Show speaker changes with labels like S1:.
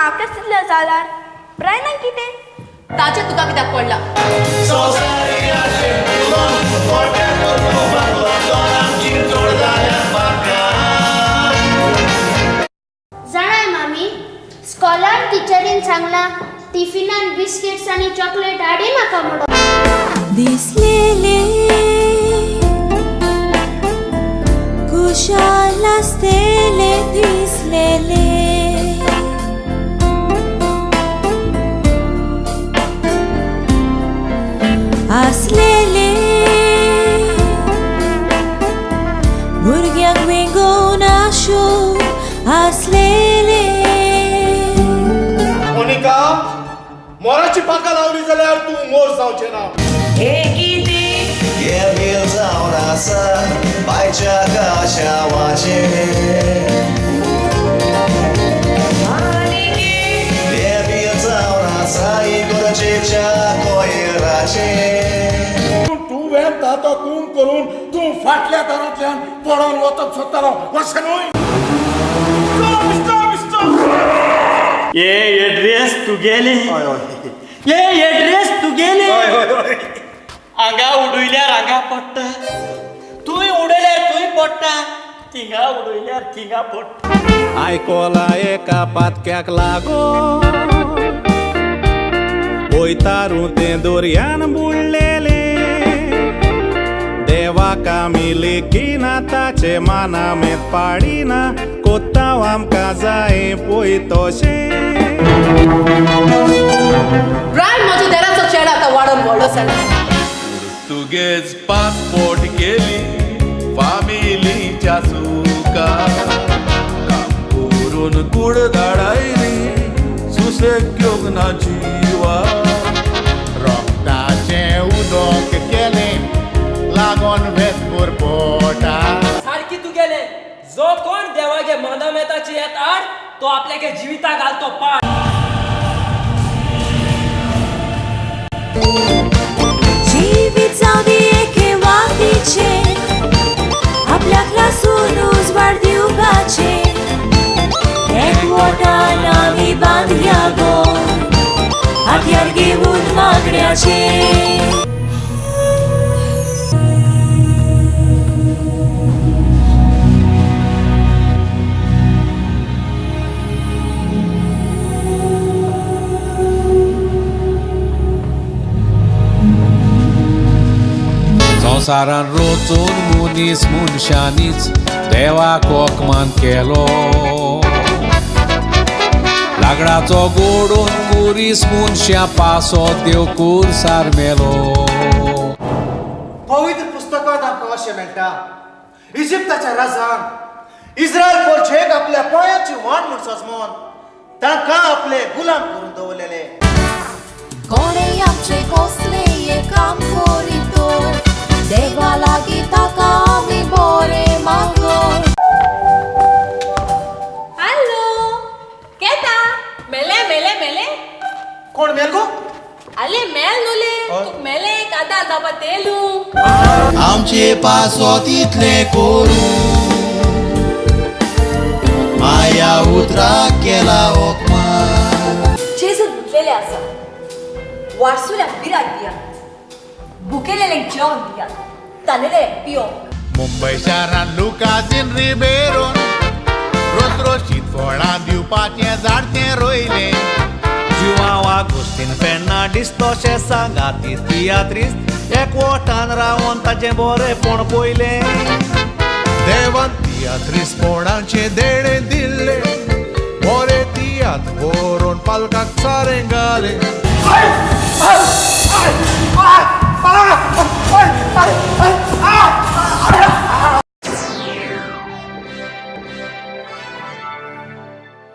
S1: म्हाका तितले जाल्यार ब्रायनाक कितें
S2: ताचे तुका कित्याक पडला
S3: जाणाय मामी स्कॉलार टिचरीन सांगला टिफिनान बिस्किट्स आणि चॉकलेट हाडी नाका म्हणून
S4: दिसलेले कुशाल असलेले दिसलेले असलेले भुरग्यांक वेगून आशू असलेले
S5: मोनिका मोराची पाका लावली जाल्यार तू मोर जावचे ना
S6: Emil जाऊन आसा बायच्या काशावाचे Emil जाऊन आसा इगोर्जेच्या कोयराचे
S5: तू वेळ तातो तूं करून तू फाटल्या दारांतल्यान पडोन वचप सोदतालो अशें न्हय
S7: ये ड्रेस तुगेले ये ड्रेस तुगेले हांगा उडयल्यार हांगा पडटा तुंय उडयल्यार थंय पडटा थिंगा उडयल्यार थिंगा पडटा
S8: आयकोला एका पातक्याक लागो वयतारू तें दोर्यान बुडलेले देवाक आमी लेखीना ताचे मानामेत पाडिना कोत्तांव आमकां जाय पळय तशें
S2: ब्रायन म्हज्या देराचो चेड आतां वाडोन व्हडलो जाला
S9: तुगेच पासपोर्ट केली फामिलीच्या सुका काम करून कूड धाडायली सुसेग घेवंक ना जिवा
S5: रोगताचे उदक केले लागोन वेसपूर पोटा
S7: सारकी तुगेले जो कोण देवागे मानामेताची येतात तो आपल्यागे जिविता घालतो पाड
S4: जीवित जावदी एके वातीचे आपल्याक लासून उजवाड दिवपाचे एकवटान आमी बांदया गो हातयार घेऊन मागण्याचे
S9: संवसारान रोचून मुनीस मनशांनीच देवाक ओकमान केलो लाकडाचो गोडून कुरीस मनशां पासो देव कुरसार मेलो
S5: पवित्र पुस्तकांत आमकां अशें मेळटा इजिप्ताच्या राजान इस्रायल पोरचेक आपल्या पांयाची वाण म्हूण सजमोन तांकां आपले गुलाम करून दवरलेले
S4: कोणे आमचे कसले काम करीतो देवा लागीं ताका आमी बरें मागो
S2: हॅलो केता मेले मेले मेले
S5: कोण मेल गो
S2: अले मेल नुले तुक मेले कादा दाबा तेलू
S6: आमचे पासो तितले करू माया उतराक केला ओकमान
S2: जेजू धुतलेले आसा वारसुल्याक बिराक दिया भुकेलेल्यांक जेवण दिया तानेले पियो
S5: मुंबय शारान लुकासीन रिबेरोन रोसरोशीत फळां दिवपाचें झाडचें रोयलें
S8: जिवांवा गोश्टीन फेन्ना डिस्तोशे सांगाती तियात्रीस एकवटान रावन ताचें बरेंपण पयलें
S5: देवान तियात्रीस पोडांचे देणे दिल्ले बरे तियात व्हरून पालकाक सारें घाले